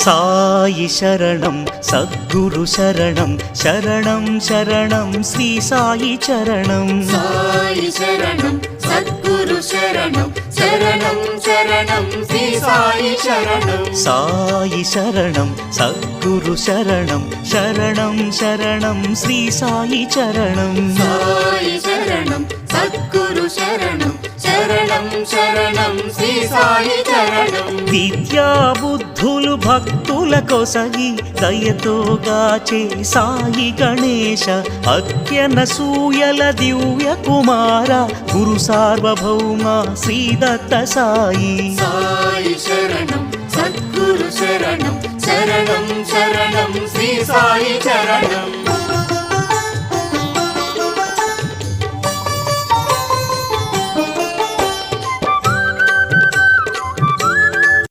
సాయి శరణం సద్గురు శరణం శరణం శరణం శ్రీ సాయి చరణం సాయి శరణం సద్గురు శరణం శరణం శరణం శ్రీ సాయి శరణం సాయి శరణం సద్గురు శరణం శరణం శరణం శ్రీ సాయి చరణం సాయి శరణం సద్గురు శరణం శరణం శరణం శ్రీ సాయి చరణం విద్యా బుద్ధులు భక్తుల కొసగి దయతో గాచే సాయి గణేశ అత్యనసూయల దివ్య కుమార గురు సార్వభౌమ శ్రీ దత్త సాయి సాయి శరణం సద్గురు శరణం శరణం శరణం శ్రీ సాయి చరణం